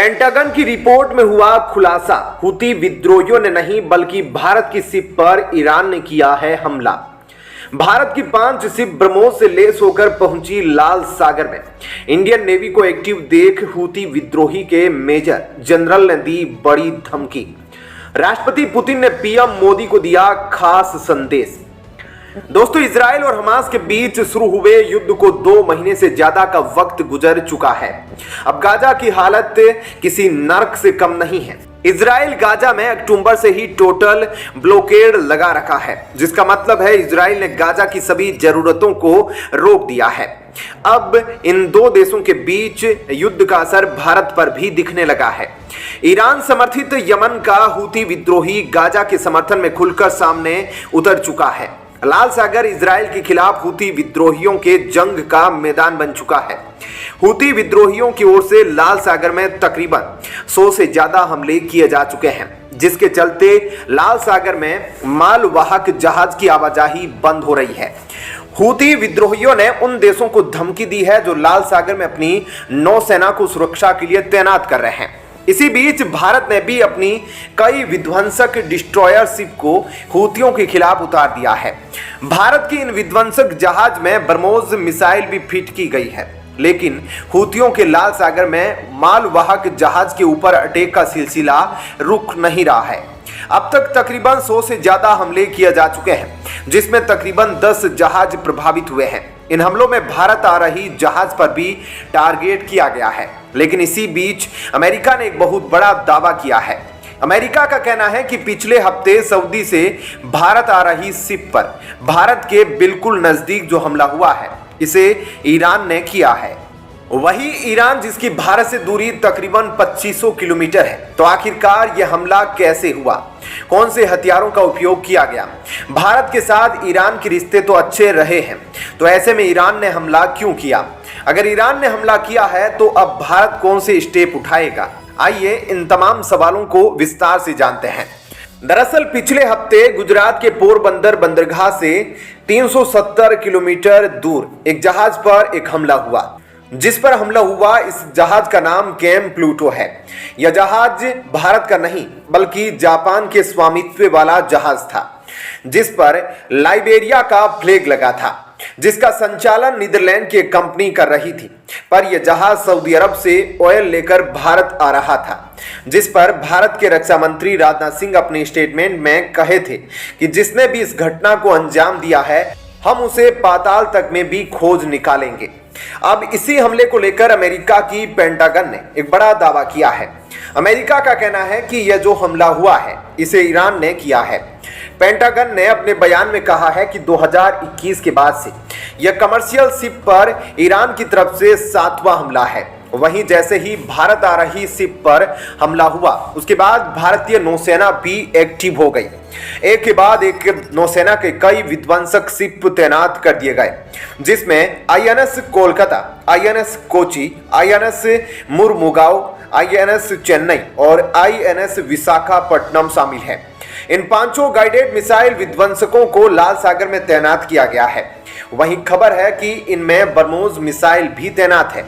Pentagon की report में हुआ खुलासा, हुती विद्रोहियों ने नहीं बल्कि भारत की शिप पर ईरान ने किया है हमला। भारत की 5 शिप ब्रह्मोस से लेस होकर पहुंची लाल सागर में। इंडियन नेवी को एक्टिव देख हुती विद्रोही के मेजर जनरल ने दी बड़ी धमकी। राष्ट्रपति पुतिन ने पीएम मोदी को दिया खास संदेश। दोस्तों, इजराइल और हमास के बीच शुरू हुए युद्ध को 2 महीने से ज्यादा का वक्त गुजर चुका है। अब गाजा की हालत किसी नर्क से कम नहीं है। इजराइल गाजा में अक्टूबर से ही टोटल ब्लॉकेड लगा रखा है, जिसका मतलब है इजराइल ने गाजा की सभी जरूरतों को रोक दिया है। अब इन 2 देशों के बीच युद्ध का असर भारत पर भी दिखने लगा है। ईरान समर्थित यमन का हुती विद्रोही गाजा के समर्थन में खुलकर सामने उतर चुका है। लाल सागर इजराइल के खिलाफ हुती विद्रोहियों के जंग का मैदान बन चुका है। हुती विद्रोहियों की ओर से लाल सागर में तकरीबन 100 से ज्यादा हमले किए जा चुके हैं, जिसके चलते लाल सागर में मालवाहक जहाज की आवाजाही बंद हो रही है। हुती विद्रोहियों ने उन देशों को धमकी दी है जो लाल सागर में अपनी नौसेना को सुरक्षा के लिए तैनात कर रहे हैं। इसी बीच भारत ने भी अपनी कई विध्वंसक डिस्ट्रॉयर शिप को हुतियों के खिलाफ उतार दिया है। भारत की इन विध्वंसक जहाज में ब्रह्मोस मिसाइल भी फिट की गई है, लेकिन हुतियों के लाल सागर में मालवाहक जहाज के ऊपर अटैक का सिलसिला रुक नहीं रहा है। अब तक तकरीबन 100 से ज्यादा हमले किए जा चुके हैं, जिसमें तकरीबन 10 जहाज प्रभावित हुए हैं। इन हमलों में भारत आ रही जहाज पर भी टारगेट किया गया है। लेकिन इसी बीच अमेरिका ने एक बहुत बड़ा दावा किया है। अमेरिका का कहना है कि पिछले हफ्ते सऊदी से भारत आ रही शिप पर भारत के बिल्कुल नजदीक जो हमला हुआ है, इसे ईरान ने किया है। वही ईरान जिसकी भारत से दूरी तकरीबन 2500 किलोमीटर है। तो आखिरकार यह हमला कैसे हुआ? कौन से हथियारों का उपयोग किया गया? भारत के साथ ईरान के रिश्ते तो अच्छे रहे हैं, तो ऐसे में ईरान ने हमला क्यों किया? अगर ईरान ने हमला किया है तो अब भारत कौन से स्टेप उठाएगा? आइए इन तमाम सवालों को विस्तार से जानते हैं। दरअसल पिछले हफ्ते गुजरात के पोरबंदर बंदरगाह से 370 किलोमीटर दूर एक जहाज पर एक हमला हुआ। जिस पर हमला हुआ, इस जहाज का नाम कैम प्लूटो है। यह जहाज भारत का नहीं बल्कि जापान के स्वामित्व वाला जहाज था, जिस पर लाइबेरिया का फ्लैग लगा था, जिसका संचालन नीदरलैंड की एक कंपनी कर रही थी। पर यह जहाज सऊदी अरब से ऑयल लेकर भारत आ रहा था, जिस पर भारत के रक्षा मंत्री राजनाथ सिंह अपने स्टेटमेंट में कहे थे कि जिसने भी इस घटना को अंजाम दिया है, हम उसे पाताल तक में भी खोज निकालेंगे। अब इसी हमले को लेकर अमेरिका की पेंटागन ने एक बड़ा दावा किया है। अमेरिका का कहना है कि यह जो हमला हुआ है, इसे ईरान ने किया है। पेंटागन ने अपने बयान में कहा है कि 2021 के बाद से यह कमर्शियल शिप पर ईरान की तरफ से 7वां हमला है। वहीं जैसे ही भारत आ रही शिप पर हमला हुआ, उसके बाद भारतीय नौसेना भी एक्टिव हो गई। एक के बाद एक नौसेना के कई विध्वंसक शिप तैनात कर दिए गए, जिसमें INS Kolkata, INS Kochi, INS Mormugao, INS Chennai और आईएनएस विशाखापट्टनम शामिल है। इन 5 गाइडेड मिसाइल विध्वंसकों को लाल सागर में तैनात किया गया है। वहीं खबर है कि इनमें ब्रह्मोस मिसाइल भी तैनात है।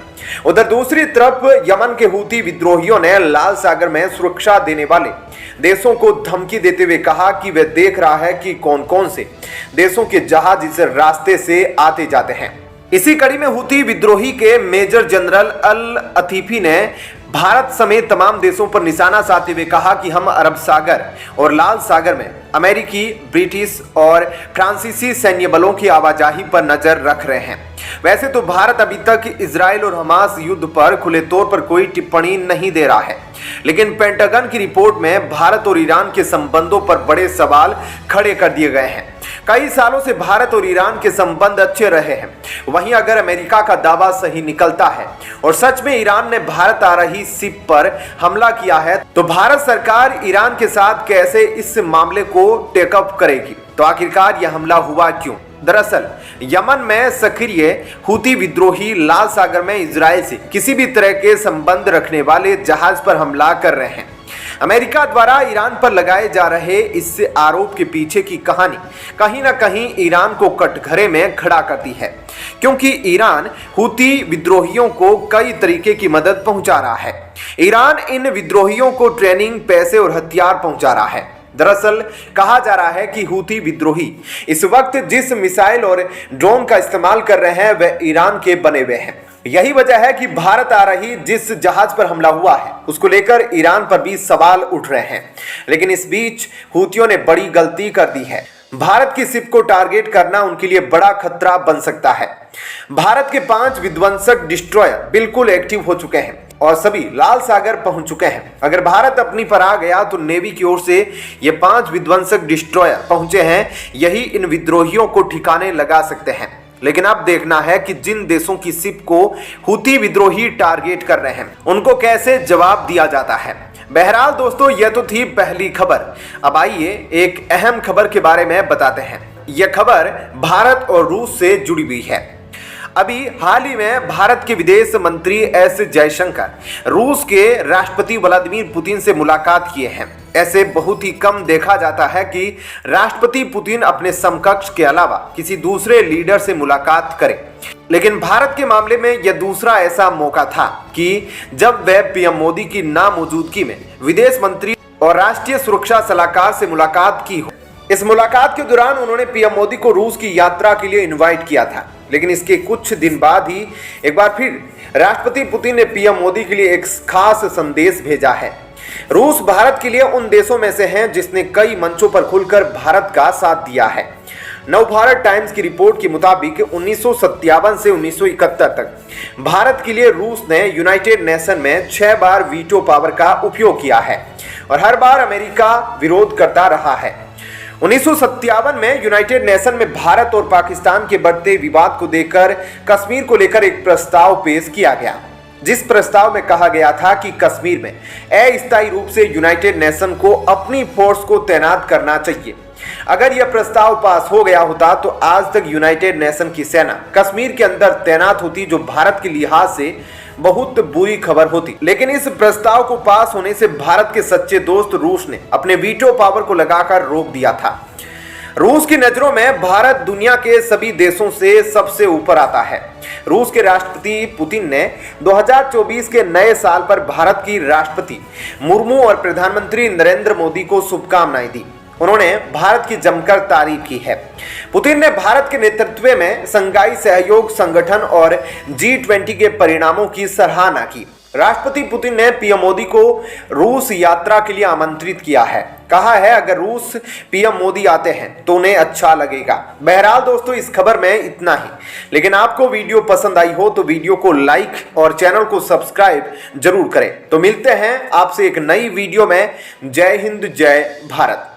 उधर दूसरी तरफ यमन के हुती विद्रोहियों ने लाल सागर में सुरक्षा देने वाले देशों को धमकी देते हुए कहा कि वे देख रहा है कि कौन कौन से देशों के जहाज इस रास्ते से आते जाते हैं। इसी कड़ी में हुती विद्रोही के मेजर जनरल अल अतीफी ने भारत समेत तमाम देशों पर निशाना साधते हुए कहा कि हम अरब सागर और लाल सागर में अमेरिकी, ब्रिटिश और फ्रांसीसी सैन्य बलों की आवाजाही पर नजर रख रहे हैं। वैसे तो भारत अभी तक इजराइल और हमास युद्ध पर खुले तौर पर कोई टिप्पणी नहीं दे रहा है, लेकिन पेंटागन की रिपोर्ट में भारत और ईरान के संबंधों पर बड़े सवाल खड़े कर दिए गए हैं। कई सालों से भारत और ईरान के संबंध अच्छे रहे हैं। वहीं अगर अमेरिका का दावा सही निकलता है और सच में ईरान ने भारत आ रही शिप पर हमला किया है, तो भारत सरकार ईरान के साथ कैसे इस मामले को टेकअप करेगी? तो आखिरकार यह हमला हुआ क्यों? दरअसल यमन में सक्रिय हुती विद्रोही लाल सागर में इजराइल से किसी भी तरह के संबंध रखने वाले जहाज पर हमला कर रहे हैं। अमेरिका द्वारा ईरान पर लगाए जा रहे इस आरोप के पीछे की कहानी कहीं ना कहीं ईरान को कटघरे में खड़ा करती है, क्योंकि ईरान हूती विद्रोहियों को कई तरीके की मदद पहुंचा रहा है। ईरान इन विद्रोहियों को ट्रेनिंग, पैसे और हथियार पहुंचा रहा है। दरअसल कहा जा रहा है कि हूती विद्रोही इस वक्त जिस मिसाइल और ड्रोन का इस्तेमाल कर रहे हैं वह ईरान के बने हुए हैं। यही वजह है कि भारत आ रही जिस जहाज पर हमला हुआ है उसको लेकर ईरान पर भी सवाल उठ रहे हैं। लेकिन इस बीच हूतियों ने बड़ी गलती कर दी है। भारत की शिप को टारगेट करना उनके लिए बड़ा खतरा बन सकता है। भारत के 5 विध्वंसक डिस्ट्रॉयर बिल्कुल एक्टिव हो चुके हैं और सभी लाल सागर पहुंच चुके हैं। अगर भारत अपनी पर आ गया तो नेवी की ओर से ये 5 विध्वंसक डिस्ट्रॉयर पहुंचे हैं, यही इन विद्रोहियों को ठिकाने लगा सकते हैं। लेकिन अब देखना है कि जिन देशों की शिप को हूती विद्रोही टारगेट कर रहे हैं उनको कैसे जवाब दिया जाता है। बहरहाल दोस्तों, यह तो थी पहली खबर। अब आइए एक अहम खबर के बारे में बताते हैं। यह खबर भारत और रूस से जुड़ी हुई है। अभी हाल ही में भारत के विदेश मंत्री एस जयशंकर रूस के राष्ट्रपति व्लादिमीर पुतिन से मुलाकात किए हैं। ऐसे बहुत ही कम देखा जाता है कि राष्ट्रपति पुतिन अपने समकक्ष के अलावा किसी दूसरे लीडर से मुलाकात करें, लेकिन भारत के मामले में यह दूसरा ऐसा मौका था कि जब वह पीएम मोदी की नामौजूदगी में विदेश मंत्री और राष्ट्रीय सुरक्षा सलाहकार से मुलाकात की हो। इस मुलाकात के दौरान उन्होंने पीएम मोदी को रूस की यात्रा के लिए इनवाइट किया था, लेकिन इसके कुछ दिन बाद ही एक बार फिर राष्ट्रपति पुतिन ने पीएम मोदी के लिए एक खास संदेश भेजा है। रूस भारत के लिए उन देशों में से हैं जिसने कई मंचों पर खुलकर भारत का साथ दिया है। नवभारत टाइम्स की रिपोर्ट के मुताबिक 1957 से 1971 तक भारत के लिए रूस ने यूनाइटेड नेशन में 6 बार वीटो पावर का उपयोग किया है और हर बार अमेरिका विरोध करता रहा है। 1957 में यूनाइटेड नेशन में भारत और पाकिस्तान के बढ़ते विवाद को देखकर कश्मीर को लेकर एक प्रस्ताव पेश किया गया, जिस प्रस्ताव में कहा गया था कि कश्मीर में अस्थायी रूप से यूनाइटेड नेशन को अपनी फोर्स को तैनात करना चाहिए। अगर यह प्रस्ताव पास हो गया होता तो आज तक यूनाइटेड नेशन की सेना कश्मीर के अंदर तैनात होती, जो भारत के लिहाज से बहुत बुरी खबर होती। लेकिन इस प्रस्ताव को पास होने से भारत के सच्चे दोस्त रूस ने अपने वीटो पावर को लगाकर रोक दिया था। रूस की नजरों में भारत दुनिया के सभी देशों से सबसे ऊपर आता है। रूस के राष्ट्रपति पुतिन ने 2024 के नए साल पर भारत की राष्ट्रपति मुर्मू और प्रधानमंत्री नरेंद्र मोदी को शुभकामनाएं दी। उन्होंने भारत की जमकर तारीफ की है। पुतिन ने भारत के नेतृत्व में शंघाई सहयोग संगठन और G20 के परिणामों की सराहना की। राष्ट्रपति पुतिन ने पीएम मोदी को रूस यात्रा के लिए आमंत्रित किया है। कहा है अगर रूस पीएम मोदी आते हैं तो उन्हें अच्छा लगेगा। बहरहाल दोस्तों, इस खबर में इतना ही। लेकिन आपको वीडियो पसंद आई हो तो वीडियो को लाइक और चैनल को सब्सक्राइब जरूर करें। तो मिलते हैं आपसे एक नई वीडियो में। जय हिंद, जय भारत।